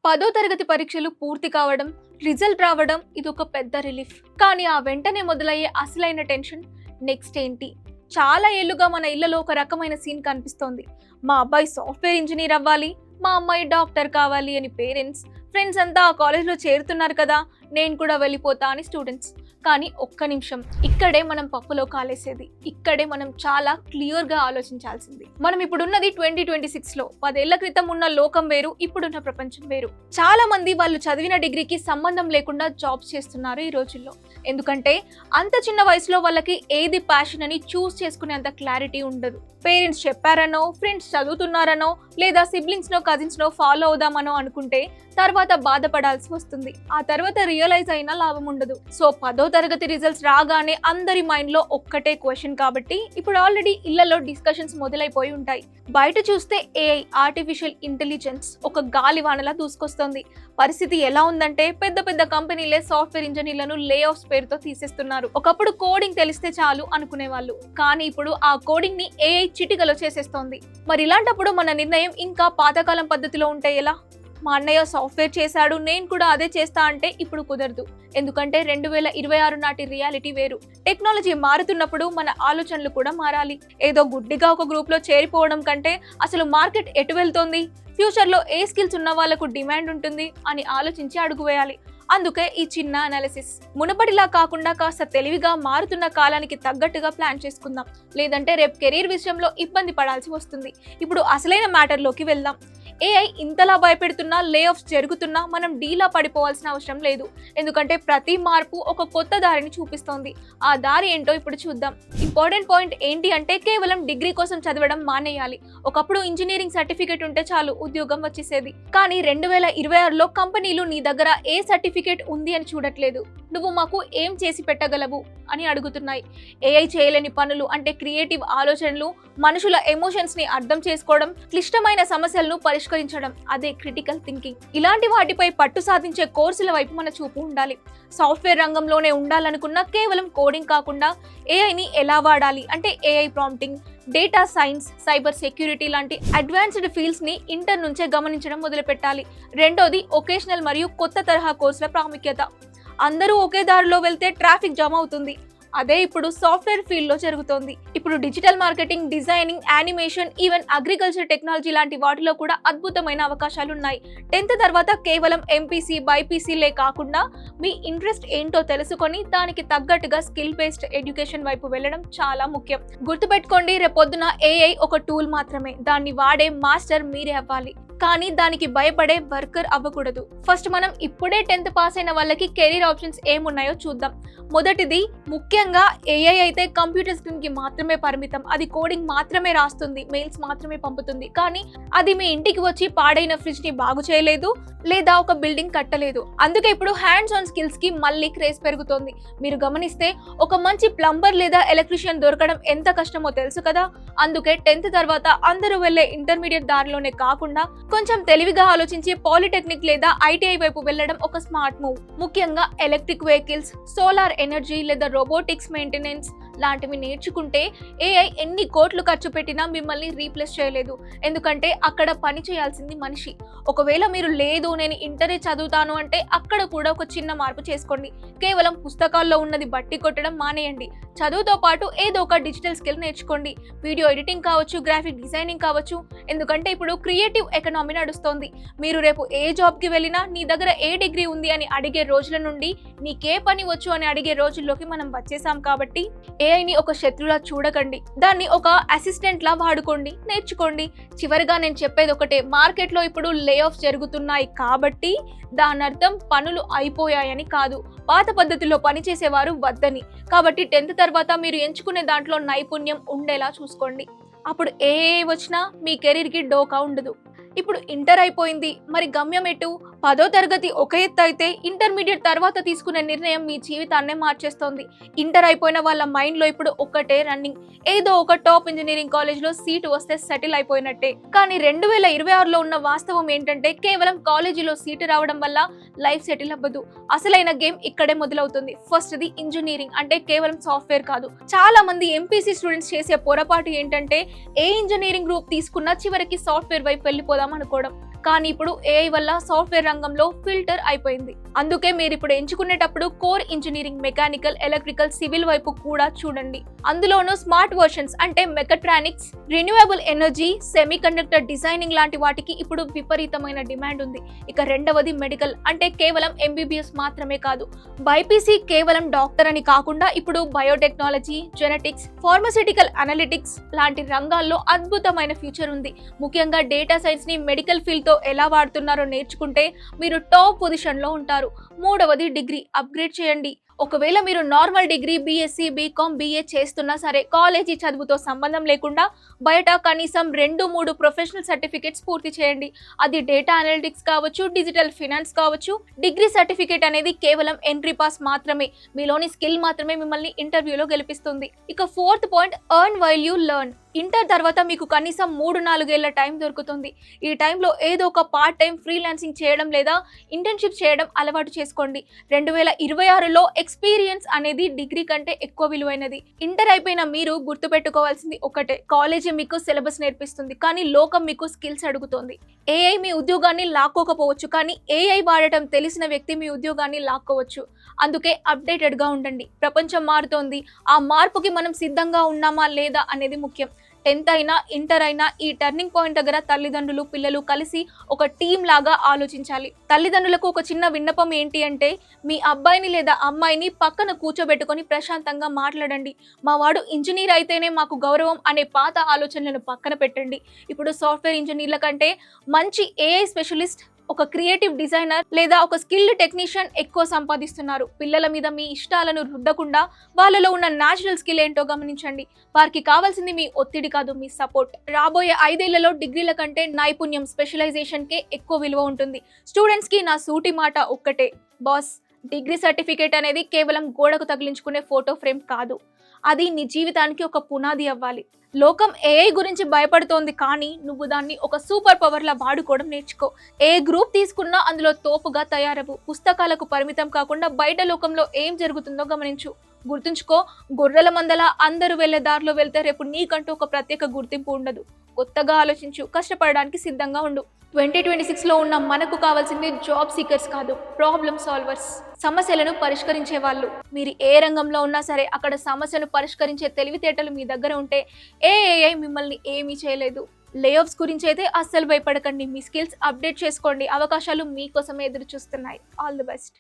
10వ తరగతి పరీక్షలు పూర్తి కావడం, రిజల్ట్ రావడం ఇదొక పెద్ద రిలీఫ్. కానీ ఆ వెంటనే మొదలయ్యే అసలైన టెన్షన్ నెక్స్ట్ ఏంటి? చాలా ఏళ్లుగా మన ఇళ్లలో ఒక రకమైన సీన్ కనిపిస్తోంది. మా అబ్బాయి సాఫ్ట్వేర్ ఇంజనీర్ అవ్వాలి, మా అమ్మాయి డాక్టర్ కావాలి అని పేరెంట్స్, ఫ్రెండ్స్ అంతా ఆ కాలేజ్లో చేరుతున్నారు కదా, నేను కూడా వెళ్ళిపోతా అని స్టూడెంట్స్. కానీ ఒక్క నిమిషం, ఇక్కడే మనం పప్పులో కాలేసేది, ఇక్కడే మనం చాలా క్లియర్గా ఆలోచించాల్సింది. మనం ఇప్పుడున్నది 2026లో. 10 ఏళ్ల క్రితం ఉన్న లోకం వేరు, ఇప్పుడున్న ప్రపంచం వేరు. చాలా మంది వాళ్ళు చదివిన డిగ్రీకి సంబంధం లేకుండా జాబ్స్ చేస్తున్నారు ఈ రోజుల్లో. ఎందుకంటే అంత చిన్న వయసులో వాళ్ళకి ఏది ప్యాషన్ అని చూస్ చేసుకునేంత క్లారిటీ ఉండదు. పేరెంట్స్ చెప్పారనో, ఫ్రెండ్స్ చదువుతున్నారనో, లేదా సిబ్లింగ్స్నో కజిన్స్నో ఫాలో అవుదామనో అనుకుంటే తర్వాత బాధపడాల్సి వస్తుంది. ఆ తర్వాత రియలైజ్ అయినా లాభం ఉండదు. సో 10వ తరగతి రిజల్ట్స్ రాగానే అందరి మైండ్ లో ఒక్కటే క్వశ్చన్ కాబట్టి ఇప్పుడు ఆల్రెడీ ఇళ్లలో డిస్కషన్స్ మొదలైపోయి ఉంటాయి. బయట చూస్తే ఏఐ, ఆర్టిఫిషియల్ ఇంటెలిజెన్స్ ఒక గాలివానలా దూసుకొస్తుంది. పరిస్థితి ఎలా ఉందంటే పెద్ద పెద్ద కంపెనీలే సాఫ్ట్వేర్ ఇంజనీర్లను లే ఆఫ్స్ పేరుతో తీసేస్తున్నారు. ఒకప్పుడు కోడింగ్ తెలిస్తే చాలు అనుకునే వాళ్ళు, కానీ ఇప్పుడు ఆ కోడింగ్ ని ఏఐ చిటికలో చేసేస్తోంది. మరి ఇలాంటప్పుడు మన నిర్ణయం ఇంకా పాతకాలం పద్ధతిలో ఉంటే ఎలా? మా అన్నయ్య సాఫ్ట్వేర్ చేశాడు, నేను కూడా అదే చేస్తా అంటే ఇప్పుడు కుదరదు. ఎందుకంటే 2026 నాటి రియాలిటీ వేరు. టెక్నాలజీ మారుతున్నప్పుడు మన ఆలోచనలు కూడా మారాలి. ఏదో గుడ్డిగా ఒక గ్రూప్ లో చేరిపోవడం కంటే అసలు మార్కెట్ ఎటు వెళ్తోంది, ఫ్యూచర్ లో ఏ స్కిల్స్ ఉన్న వాళ్ళకు డిమాండ్ ఉంటుంది అని ఆలోచించి అడుగు వేయాలి. అందుకే ఈ చిన్న అనాలిసిస్. మునుపటిలా కాకుండా కాస్త తెలివిగా మారుతున్న కాలానికి తగ్గట్టుగా ప్లాన్ చేసుకుందాం, లేదంటే రేపు కెరీర్ విషయంలో ఇబ్బంది పడాల్సి వస్తుంది. ఇప్పుడు అసలైన మ్యాటర్లోకి వెళ్దాం. ఏఐ ఇంతలా భయపెడుతున్నా, లే ఆఫ్స్ జరుగుతున్నా మనం డీలా పడిపోవాల్సిన అవసరం లేదు. ఎందుకంటే ప్రతి మార్పు ఒక కొత్త దారిని చూపిస్తోంది. ఆ దారి ఏంటో ఇప్పుడు చూద్దాం. ఇంపార్టెంట్ పాయింట్ ఏంటి అంటే కేవలం డిగ్రీ కోసం చదవడం మానేయాలి. ఒకప్పుడు ఇంజనీరింగ్ సర్టిఫికేట్ ఉంటే చాలు, ఉద్యోగం వచ్చేసేది. కానీ 2026లో కంపెనీలు నీ దగ్గర ఏ సర్టిఫికేట్ ఉంది అని చూడట్లేదు, నువ్వు మాకు ఏం చేసి పెట్టగలవు అని అడుగుతున్నాయి. ఏఐ చేయలేని పనులు అంటే క్రియేటివ్ ఆలోచనలు, మనుషుల ఎమోషన్స్ ని అర్థం చేసుకోవడం, క్లిష్టమైన సమస్యలను పరిష్కరించడం, అదే క్రిటికల్ థింకింగ్. ఇలాంటి వాటిపై పట్టు సాధించే కోర్సుల వైపు మన చూపు ఉండాలి. సాఫ్ట్వేర్ రంగంలోనే ఉండాలనుకున్నా కేవలం కోడింగ్ కాకుండా ఏఐని ఎలా వాడాలి అంటే AI prompting, data science, cyber security లాంటి అడ్వాన్స్డ్ ఫీల్డ్స్ ని ఇంటర్ నుంచే గమనించడం మొదలుపెట్టాలి. రెండోది ఒకేషనల్ మరియు కొత్త తరహా కోర్సుల ప్రాముఖ్యత. అందరూ ఒకే దారిలో వెళ్తే ట్రాఫిక్ జామ్ అవుతుంది. అదే ఇప్పుడు సాఫ్ట్వేర్ ఫీల్డ్ లో జరుగుతోంది. ఇప్పుడు digital marketing, designing, animation, even agriculture technology లాంటి వాటిలో కూడా అద్భుతమైన అవకాశాలు ఉన్నాయి. 10th తర్వాత కేవలం ఎంపీసీ, బైపీసీలే కాకుండా మీ ఇంట్రెస్ట్ ఏంటో తెలుసుకొని దానికి తగ్గట్టుగా స్కిల్ బేస్డ్ ఎడ్యుకేషన్ వైపు వెళ్ళడం చాలా ముఖ్యం. గుర్తుపెట్టుకోండి, రేపొద్దున ఏఐ ఒక టూల్ మాత్రమే, దాన్ని వాడే మాస్టర్ మీరే అవ్వాలి. కానీ దానికి భయపడే వర్కర్ అవ్వకూడదు. ఫస్ట్ మనం ఇప్పుడే 10th పాస్ అయిన వాళ్ళకి కెరీర్ ఆప్షన్స్ ఏమున్నాయో చూద్దాం. మొదటిది, ముఖ్యంగా ఏఐ అయితే కంప్యూటర్ స్క్రీన్ కి మాత్రమే పరిమితం. అది కోడింగ్ మాత్రమే రాస్తుంది, మెయిల్స్ మాత్రమే పంపుతుంది. కానీ అది మీ ఇంటికి వచ్చి పాడైన ఫ్రిడ్జ్ ని బాగు చేయలేదు, లేదా ఒక బిల్డింగ్ కట్టలేదు. అందుకే ఇప్పుడు హ్యాండ్స్ ఆన్ స్కిల్స్ కి మళ్ళీ క్రేజ్ పెరుగుతోంది. మీరు గమనిస్తే ఒక మంచి ప్లంబర్ లేదా ఎలక్ట్రీషియన్ దొరకడం ఎంత కష్టమో తెలుసు కదా. అందుకే 10th తర్వాత అందరూ వెళ్లే ఇంటర్మీడియట్ దారిలోనే కాకుండా కొంచెం తెలివిగా ఆలోచించి పాలిటెక్నిక్ లేదా ఐటీఐ వైపు వెళ్ళడం ఒక స్మార్ట్ మూవ్. ముఖ్యంగా ఎలక్ట్రిక్ వెహికల్స్, సోలార్ ఎనర్జీ లేదా రోబోటిక్స్ మెయింటెనెన్స్ లాంటివి నేర్చుకుంటే ఏఐ ఎన్ని కోట్లు ఖర్చు పెట్టినా మిమ్మల్ని రీప్లేస్ చేయలేదు. ఎందుకంటే అక్కడ పని చేయాల్సింది మనిషి. ఒకవేళ మీరు లేదు నేను ఇంటరే చదువుతాను అంటే అక్కడ కూడా ఒక చిన్న మార్పు చేసుకోండి. కేవలం పుస్తకాల్లో ఉన్నది బట్టి కొట్టడం మానేయండి. చదువుతో పాటు ఏదో ఒక డిజిటల్ స్కిల్ నేర్చుకోండి. వీడియో ఎడిటింగ్ కావచ్చు, గ్రాఫిక్ డిజైనింగ్ కావచ్చు. ఎందుకంటే ఇప్పుడు క్రియేటివ్ ఎకనామీ నడుస్తోంది. మీరు రేపు ఏ జాబ్ కి వెళ్ళినా నీ దగ్గర ఏ డిగ్రీ ఉంది అని అడిగే రోజుల నుండి నీకే పని వచ్చు అని అడిగే రోజుల్లోకి మనం వచ్చేసాం. కాబట్టి ఏఐని ఒక శత్రువులా చూడకండి, దాన్ని ఒక అసిస్టెంట్ లా వాడుకోండి, నేర్చుకోండి. చివరిగా నేను చెప్పేది ఒకటే, మార్కెట్ లో ఇప్పుడు లే ఆఫ్స్ జరుగుతున్నాయి కాబట్టి దాని అర్థం పనులు అయిపోయాయని కాదు, పాత పద్ధతిలో పనిచేసేవారు వద్దని. కాబట్టి 10th తర్వాత మీరు ఎంచుకునే దాంట్లో నైపుణ్యం ఉండేలా చూసుకోండి. అప్పుడు ఏ వచ్చినా మీ కెరీర్కి డోకా ఉండదు. ఇప్పుడు ఇంటర్ అయిపోయింది, మరి గమ్యం ఎటు? 10వ తరగతి ఒక ఎత్తు అయితే ఇంటర్మీడియట్ తర్వాత తీసుకునే నిర్ణయం మీ జీవితాన్నే మార్చేస్తోంది. ఇంటర్ అయిపోయిన వాళ్ళ మైండ్లో ఇప్పుడు ఒక్కటే రన్నింగ్, ఏదో ఒక టాప్ ఇంజనీరింగ్ కాలేజ్లో సీటు వస్తే సెటిల్ అయిపోయినట్టే. కానీ 2026లో ఉన్న వాస్తవం ఏంటంటే కేవలం కాలేజీలో సీటు రావడం వల్ల లైఫ్ సెటిల్ అవ్వదు. అసలైన గేమ్ ఇక్కడే మొదలవుతుంది. ఫస్ట్ది ఇంజనీరింగ్ అంటే కేవలం సాఫ్ట్వేర్ కాదు. చాలా మంది ఎంపీసీ స్టూడెంట్స్ చేసే పొరపాటు ఏంటంటే ఏ ఇంజనీరింగ్ గ్రూప్ తీసుకున్నా చివరికి సాఫ్ట్వేర్ వైపు వెళ్ళిపోదాం అనుకోవడం. కానీ ఇప్పుడు ఏఐ వల్ల సాఫ్ట్వేర్ రంగంలో ఫిల్టర్ అయిపోయింది. అందుకే మీరు ఇప్పుడు ఎంచుకునేటప్పుడు core engineering, mechanical, electrical, civil వైపు కూడా చూడండి. అందులోనూ స్మార్ట్ వర్షన్స్ అంటే mechatronics, renewable energy, semiconductor designing లాంటి వాటికి ఇప్పుడు విపరీతమైన డిమాండ్ ఉంది. ఇక రెండవది మెడికల్ అంటే కేవలం ఎంబీబీఎస్ మాత్రమే కాదు. బైపీసీ కేవలం డాక్టర్ అని కాకుండా ఇప్పుడు బయోటెక్నాలజీ, జెనెటిక్స్, ఫార్మస్యూటికల్ అనలిటిక్స్ లాంటి రంగాల్లో అద్భుతమైన ఫ్యూచర్ ఉంది. ముఖ్యంగా డేటా సైన్స్ ని మెడికల్ ఫీల్డ్ తో ఎలా వాడుతున్నారో నేర్చుకుంటే మీరు టాప్ పొజిషన్ లో ఉంటారు. మూడవది డిగ్రీ అప్గ్రేడ్ చేయండి. ఒకవేళ మీరు normal degree BSc, BCom, BA చేస్తున్నా సరే కాలేజీ చదువుతో సంబంధం లేకుండా బయట కనీసం 2-3 ప్రొఫెషనల్ సర్టిఫికేట్స్ పూర్తి చేయండి. అది డేటా అనలిటిక్స్ కావచ్చు, డిజిటల్ ఫినాన్స్ కావచ్చు. డిగ్రీ సర్టిఫికేట్ అనేది కేవలం ఎంట్రీ పాస్ మాత్రమే. మీలోని స్కిల్ మాత్రమే మిమ్మల్ని ఇంటర్వ్యూలో గెలిపిస్తుంది. ఇక 4th point, earn while you learn. Inter తర్వాత మీకు కనీసం 3-4 ఏళ్ల టైం దొరుకుతుంది. ఈ టైంలో ఏదో ఒక పార్ట్ టైం ఫ్రీలాన్సింగ్ చేయడం లేదా ఇంటర్న్షిప్ చేయడం అలవాటు చేసుకోండి. 2026లో ఎక్స్పీరియన్స్ అనేది డిగ్రీ కంటే ఎక్కువ విలువైనది. ఇంటర్ అయిపోయిన మీరు గుర్తుపెట్టుకోవాల్సింది ఒకటే, కాలేజీ మీకు సిలబస్ నేర్పిస్తుంది, కానీ లోకం మీకు స్కిల్స్ అడుగుతోంది. ఏఐ మీ ఉద్యోగాన్ని లాక్కోకపోవచ్చు, కానీ ఏఐ వాడటం తెలిసిన వ్యక్తి మీ ఉద్యోగాన్ని లాక్కోవచ్చు. అందుకే అప్డేటెడ్ గా ఉండండి. ప్రపంచం మారుతోంది. ఆ మార్పుకి మనం సిద్ధంగా ఉన్నామా లేదా అనేది ముఖ్యం. 10th అయినా, ఇంటర్ అయినా ఈ టర్నింగ్ పాయింట్ దగ్గర తల్లిదండ్రులు, పిల్లలు కలిసి ఒక టీం లాగా ఆలోచించాలి. తల్లిదండ్రులకు ఒక చిన్న విన్నపం ఏంటి అంటే, మీ అబ్బాయిని లేదా అమ్మాయిని పక్కన కూర్చోబెట్టుకొని ప్రశాంతంగా మాట్లాడండి. మా వాడు ఇంజనీర్ అయితేనే మాకు గౌరవం అనే పాత ఆలోచనలను పక్కన పెట్టండి. ఇప్పుడు సాఫ్ట్వేర్ ఇంజనీర్ల కంటే మంచి ఏఐ స్పెషలిస్ట్, ఒక క్రియేటివ్ డిజైనర్ లేదా ఒక స్కిల్డ్ టెక్నీషియన్ ఎక్కువ సంపాదిస్తున్నారు. పిల్లల మీద మీ ఇష్టాలను రుద్దకుండా వాళ్ళలో ఉన్న న్యాచురల్ స్కిల్ ఏంటో గమనించండి. వారికి కావాల్సింది మీ ఒత్తిడి కాదు, మీ సపోర్ట్. రాబోయే 5 ఏళ్లలో డిగ్రీల కంటే నైపుణ్యం, స్పెషలైజేషన్ కే ఎక్కువ విలువ ఉంటుంది. స్టూడెంట్స్ కి నా సూటి మాట ఒక్కటే, బాస్, డిగ్రీ సర్టిఫికేట్ అనేది కేవలం గోడకు తగిలించుకునే ఫోటో ఫ్రేమ్ కాదు. అది నీ జీవితానికి ఒక పునాది అవ్వాలి. లోకం ఏఐ గురించి భయపడుతోంది, కానీ నువ్వు దాన్ని ఒక సూపర్ పవర్లా వాడుకోవడం నేర్చుకో. ఏ గ్రూప్ తీసుకున్నా అందులో తోపుగా తయారవు. పుస్తకాలకు పరిమితం కాకుండా బయట లోకంలో ఏం జరుగుతుందో గమనించు. గుర్తుంచుకో, గొర్రెల మందల అందరూ వెళ్లే దారిలో వెళ్తే రేపు నీకంటూ ఒక ప్రత్యేక గుర్తింపు ఉండదు. కొత్తగా ఆలోచించు, కష్టపడడానికి సిద్ధంగా ఉండు. 2026లో ఉన్న మనకు కావాల్సింది జాబ్ సీకర్స్ కాదు, ప్రాబ్లమ్ సాల్వర్స్. సమస్యలను పరిష్కరించే వాళ్ళు. మీరు ఏ రంగంలో ఉన్నా సరే అక్కడ సమస్యను పరిష్కరించే తెలివితేటలు మీ దగ్గర ఉంటే ఏఐ మిమ్మల్ని ఏమీ చేయలేదు. లేఆఫ్స్ గురించి అయితే అస్సలు భయపడకండి. మీ స్కిల్స్ అప్డేట్ చేసుకోండి. అవకాశాలు మీకోసమే ఎదురు చూస్తున్నాయి. All the best.